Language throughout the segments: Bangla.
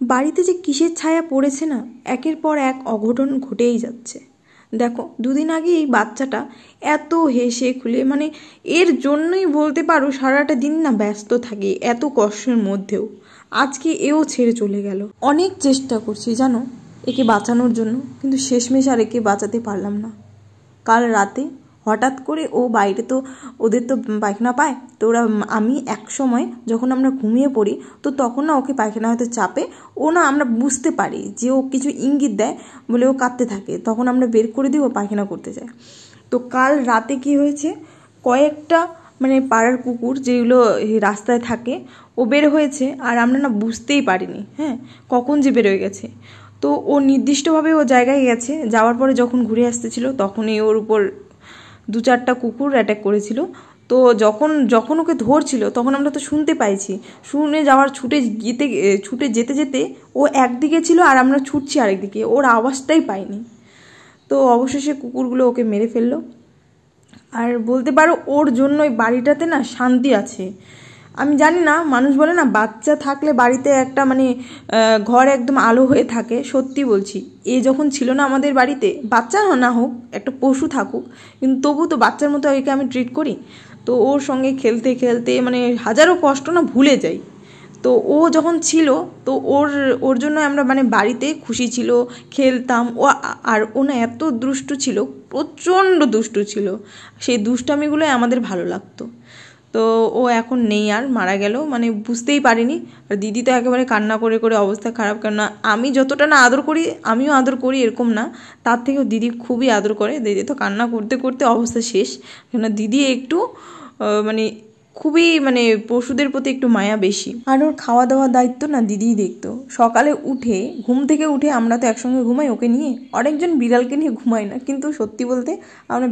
বাড়িতে যে কিসের ছায়া পড়েছে না, একের পর এক অঘটন ঘটেই যাচ্ছে। দেখো, দুদিন আগে এই বাচ্চাটা এত হেসে খুলে, মানে এর জন্যই বলতে পারো সারাটা দিন না ব্যস্ত থাকে এত কষ্টের মধ্যেও। আজকে এও ছেড়ে চলে গেল। অনেক চেষ্টা করছি জানো একে বাঁচানোর জন্য, কিন্তু শেষমেশ আর একে বাঁচাতে পারলাম না। কাল রাতে হঠাৎ করে ও বাইরে, তো ওদের তো পায়খানা পায়, তো ওরা আমি এক সময় যখন আমরা ঘুমিয়ে পড়ি, তো তখন না ওকে পায়খানা হয়তো চাপে, ও না আমরা বুঝতে পারি যে ও কিছু ইঙ্গিত দেয় বলে ও কাঁদতে থাকে, তখন আমরা বের করে দিই, ও পায়খানা করতে যায়। তো কাল রাতে কি হয়েছে, কয়েকটা মানে পাড়ার কুকুর যেগুলো রাস্তায় থাকে ও বের হয়েছে, আর আমরা না বুঝতেই পারিনি হ্যাঁ কখন যে বের হয়ে গেছে। তো ও নির্দিষ্টভাবে ও জায়গায় গেছে, যাওয়ার পরে যখন ঘুরে আসতেছিল তখনই ওর উপর 2-4টা কুকুর অ্যাটাক করেছিল। তো যখন যখন ওকে ধরছিল তখন আমরা তো শুনতে পাইছি, শুনে যাওয়ার ছুটে যেতে যেতে ও একদিকে ছিল আর আমরা ছুটছি আরেকদিকে, ওর আওয়াজটাই পাইনি। তো অবশেষে কুকুরগুলো ওকে মেরে ফেললো। আর বলতে পারো ওর জন্যই বাড়িটাতে না শান্তি আছে। আমি জানি না, মানুষ বলে না বাচ্চা থাকলে বাড়িতে একটা মানে ঘর একদম আলো হয়ে থাকে, সত্যি বলছি। এ যখন ছিল না আমাদের বাড়িতে, বাচ্চা না হোক একটা পশু থাকুক, কিন্তু তবু তো বাচ্চার মতো একে আমি ট্রিট করি। তো ওর সঙ্গে খেলতে খেলতে মানে হাজারো কষ্ট না ভুলে যাই। তো ও যখন ছিল, তো ওর ওর জন্য আমরা মানে বাড়িতে খুশি ছিল, খেলতাম। আর ও না এত দুষ্টু ছিল, প্রচণ্ড দুষ্টু ছিল, সেই দুষ্টামিগুলোই আমাদের ভালো লাগতো। তো ও এখন নেই, আর মারা গেল, মানে বুঝতেই পারিনি। আর দিদি তো একেবারে কান্না করে করে অবস্থা খারাপ, কেননা আমি যতটা না আদর করি, আমিও আদর করি এরকম না, তার থেকেও দিদি খুবই আদর করে। দিদি তো কান্না করতে করতে অবস্থা শেষ, কেননা দিদি একটু মানে খুবই মানে পশুদের প্রতি একটু মায়া বেশি। আর ওর খাওয়া দাওয়ার দায়িত্ব না দিদিই দেখতো। সকালে উঠে ঘুম থেকে উঠে আমরা তো একসঙ্গে ঘুমাই ওকে নিয়ে, অনেকজন বিড়ালকে নিয়ে ঘুমাই না, কিন্তু সত্যি বলতে আমরা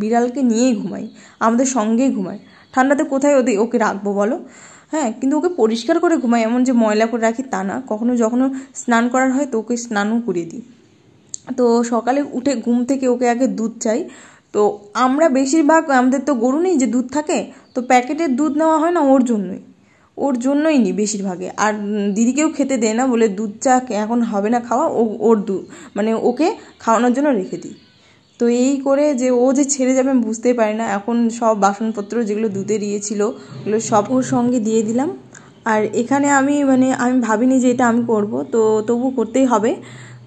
বিড়ালকে নিয়েই ঘুমাই, আমাদের সঙ্গেই ঘুমাই। ঠান্ডাতে কোথায় ওকে রাখবো বলো? হ্যাঁ, কিন্তু ওকে পরিষ্কার করে ঘুমাই, এমন যে ময়লা করে রাখি তা না। কখনো যখন স্নান করার হয় তো ওকে স্নানও করিয়ে দিই। তো সকালে উঠে ঘুম থেকে ওকে আগে দুধ চাই। তো আমরা বেশিরভাগ, আমাদের তো গরু নেই যে দুধ থাকে, তো প্যাকেটের দুধ নেওয়া হয় না, ওর জন্যই নিই বেশিরভাগে। আর দিদিকেও খেতে দেয় না, বলে দুধ চা এখন হবে না খাওয়া, ওর দুধ মানে ওকে খাওয়ানোর জন্য রেখে দিই। তো এই করে যে ও যে ছেড়ে যাবে আমি বুঝতেই পারি না। এখন সব বাসনপত্র যেগুলো দুধে দিয়েছিল ওগুলো সব ওর সঙ্গে দিয়ে দিলাম। আর এখানে আমি ভাবিনি যে এটা আমি করব, তো তবু করতেই হবে।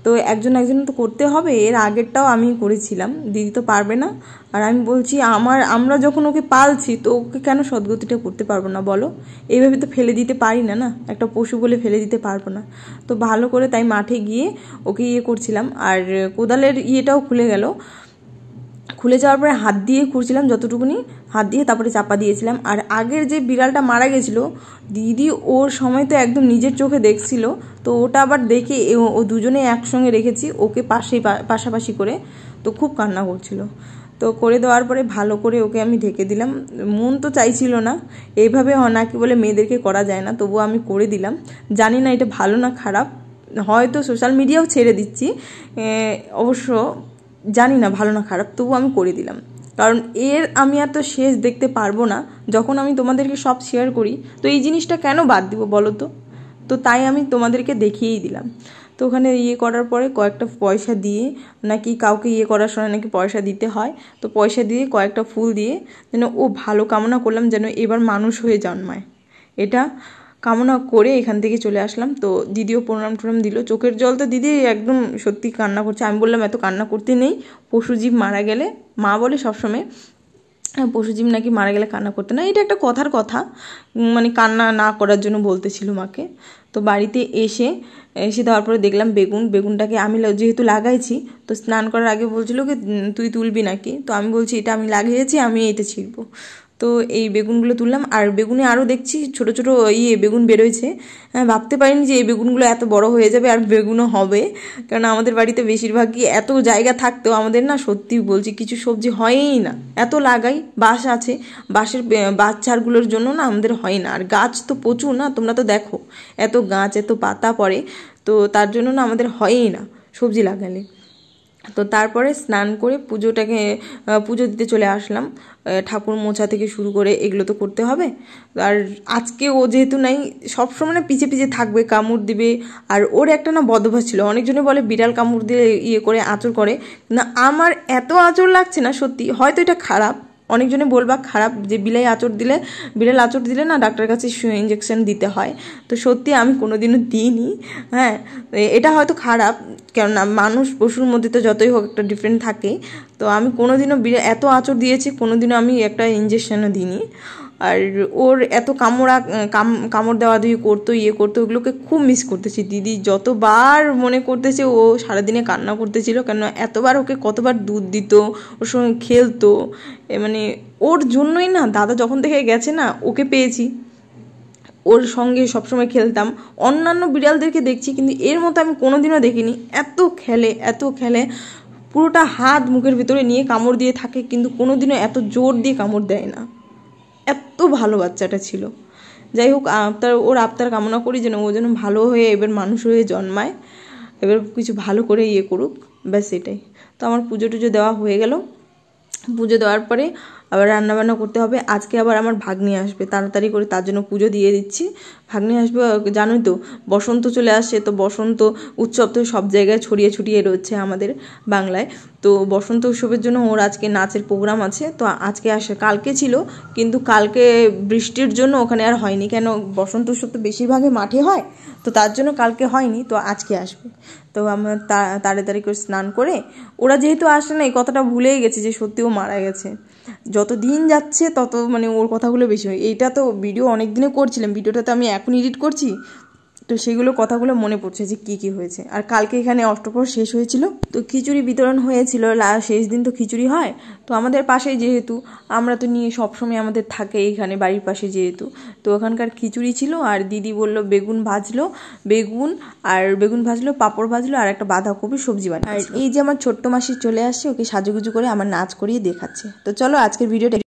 তো একজন তো করতে হবে, এর আগেরটাও আমি করেছিলাম, দিদি তো পারবে না। আর আমি বলছি আমরা যখন ওকে পালছি, তো ওকে কেন সদ্গতিটা করতে পারবো না বলো? এইভাবে তো ফেলে দিতে পারি না, না একটা পশু বলে ফেলে দিতে পারবো না। তো ভালো করে তাই মাঠে গিয়ে ওকে করছিলাম। আর কোদালের ইয়েটাও খুলে যাওয়ার পরে হাত দিয়ে খুঁড়ছিলাম, যতটুকুনি হাত দিয়ে তারপরে চাপা দিয়েছিলাম। আর আগের যে বিড়ালটা মারা গেছিলো, দিদি ওর সময় তো একদম নিজের চোখে দেখছিল, তো ওটা আবার দেখে ও দুজনে একসঙ্গে রেখেছি ওকে পাশাপাশি করে, তো খুব কান্না করছিল। তো করে দেওয়ার পরে ভালো করে ওকে আমি ঢেকে দিলাম। মন তো চাইছিল না, এইভাবে নাকি বলে মেয়েদেরকে করা যায় না, তবুও আমি করে দিলাম। জানি না এটা ভালো না খারাপ, হয়তো সোশ্যাল মিডিয়াও ছেড়ে দিচ্ছি, অবশ্য জানি না ভালো না খারাপ, তবু আমি করে দিলাম। কারণ আমি আর তো শেষ দেখতে পারবো না, যখন আমি তোমাদেরকে সব শেয়ার করি, তো এই জিনিসটা কেন বাদ দিব বলো তো? তো তাই আমি তোমাদেরকে দেখিয়েই দিলাম। তো ওখানে করার পরে কয়েকটা পয়সা দিয়ে, নাকি কাউকে করার সময় নাকি পয়সা দিতে হয়, তো পয়সা দিয়ে কয়েকটা ফুল দিয়ে যেন ও ভালো কামনা করলাম যেন এবার মানুষ হয়ে জন্মায়, এটা কামনা করে এখান থেকে চলে আসলাম। তো দিদিও প্রণাম দিল, চোখের জল তো দিদি একদম সত্যি কান্না করছে। আমি বললাম এত কান্না করতে নেই, পশুজীব মারা গেলে, মা বলে সবসময় পশুজীব নাকি মারা গেলে কান্না করতে না, এটা একটা কথার কথা, মানে কান্না না করার জন্য বলতেছিল মাকে। তো বাড়িতে এসে দেওয়ার পরে দেখলাম বেগুনটাকে আমি যেহেতু লাগাইছি, তো স্নান করার আগে বলছিল কি তুই তুলবি নাকি, তো আমি বলছি এটা আমি লাগিয়েছি, আমি এইটা ছিড়বো। তো এই বেগুনগুলো তুললাম। আর বেগুনে আরও দেখছি ছোট ছোট বেগুন বেরোয়েছে। ভাবতে পারিনি যে এই বেগুনগুলো এত বড় হয়ে যাবে আর বেগুনও হবে, কারণ আমাদের বাড়িতে বেশিরভাগই এত জায়গা থাকতেও আমাদের না, সত্যি বলছি, কিছু সবজি হয়ই না। এত লাগাই, বাঁশ আছে, বাঁশের বাচ্চাগুলোর জন্য না আমাদের হয় না। আর গাছ তো প্রচুর না, তোমরা তো দেখো এত গাছ, এত পাতা পড়ে, তো তার জন্য না আমাদের হয়ই না সবজি লাগালে। তো তারপরে স্নান করে পুজো দিতে চলে আসলাম। ঠাকুর মোছা থেকে শুরু করে এগুলো তো করতে হবে। আর আজকে ও যেহেতু নাই, সবসময় না পিছে পিছে থাকবে, কামড় দিবে। আর ওর একটা না বদভ্যাস ছিল, অনেকজনে বলে বিড়াল কামড় দিয়ে ইয়ে করে আঁচড় করে, না আমার এত আঁচড় লাগছে না সত্যি, হয়তো এটা খারাপ, অনেকজনে বলবা খারাপ যে বিড়াল আঁচড় দিলে না ডাক্তারের কাছে ইঞ্জেকশন দিতে হয়। তো সত্যি আমি কোনোদিনও দিইনি। হ্যাঁ, এটা হয়তো খারাপ, কেননা মানুষ পশুর মধ্যে তো যতই হোক একটা ডিফারেন্ট থাকে। তো আমি কোনোদিনও এত আঁচড় দিয়েছি, কোনোদিনও আমি একটা ইঞ্জেকশনও দিইনি। আর ওর এত কামড় দেওয়া দিয়ে করতো, ওগুলোকে খুব মিস করতেছি। দিদি যতবার মনে করতেছে, ও সারাদিনে কান্না করতেছিল, কেন এতবার ওকে কতবার দুধ দিত, ওর সঙ্গে খেলতো। মানে ওর জন্যই না দাদা যখন থেকে গেছে না, ওকে পেয়েছি, ওর সঙ্গে সবসময় খেলতাম। অন্যান্য বিড়ালদেরকে দেখছি, কিন্তু এর মতো আমি কোনোদিনও দেখিনি। এত খেলে পুরোটা হাত মুখের ভিতরে নিয়ে কামড় দিয়ে থাকে, কিন্তু কোনোদিনও এত জোর দিয়ে কামড় দেয় না। এত ভালো বাচ্চাটা ছিল। যাই হোক, ওর আবতার কামনা করি যেন ও যেন ভালো হয়ে এবার মানুষ হয়ে জন্মায়, এবার কিছু ভালো করে করুক, ব্যাস এটাই। তো আমার পুজো টুজো দেওয়া হয়ে গেল। পুজো দেওয়ার পরে আবার রান্নাবান্না করতে হবে। আজকে আবার আমার ভাগ্নি আসবে, তাড়াতাড়ি করে তার জন্য পুজো দিয়ে দিচ্ছি। ভাগ্নি আসবে, জানোই তো বসন্ত চলে আসছে, তো বসন্ত উৎসব তো সব জায়গায় ছড়িয়ে রয়েছে আমাদের বাংলায়। তো বসন্ত উৎসবের জন্য ওর আজকে নাচের প্রোগ্রাম আছে। তো আজকে আসে, কালকে ছিল, কিন্তু কালকে বৃষ্টির জন্য ওখানে আর হয়নি, কেন বসন্ত উৎসব তো বেশিরভাগই মাঠে হয়, তো তার জন্য কালকে হয়নি। তো আজকে আসবে। তো আমরা তাড়াতাড়ি করে স্নান করে, ওরা যেহেতু আসে না, এই কথাটা ভুলেই গেছে যে সত্যি ও মারা গেছে। যত দিন যাচ্ছে তত মানে ওর কথাগুলো বেশি হয়। এইটা তো ভিডিও অনেক দিনে করছিলাম, ভিডিওটা তো আমি এখন এডিট করছি, তো সেগুলো কথাগুলো মনে পড়ছে যে কি হয়েছে। আর কালকে এখানে অষ্টপ্রহর শেষ হয়েছিল, তো খিচুড়ি বিতরণ হয়েছিল। শেষ দিন তো খিচুড়ি হয়। তো আমাদের পাশে যেহেতু, আমরা তো নিয়ে সবসময় আমাদের থাকে এখানে বাড়ির পাশে যেহেতু, তো ওখানকার খিচুড়ি ছিল। আর দিদি বললো বেগুন ভাজলো, পাঁপড় ভাজলো, আর একটা বাঁধাকপি সবজি বানালো। আর এই যে আমার ছোট্ট মাসি চলে আসছে, ওকে সাজুগুজু করে আমার নাচ করিয়ে দেখাচ্ছে। তো চলো আজকের ভিডিওটা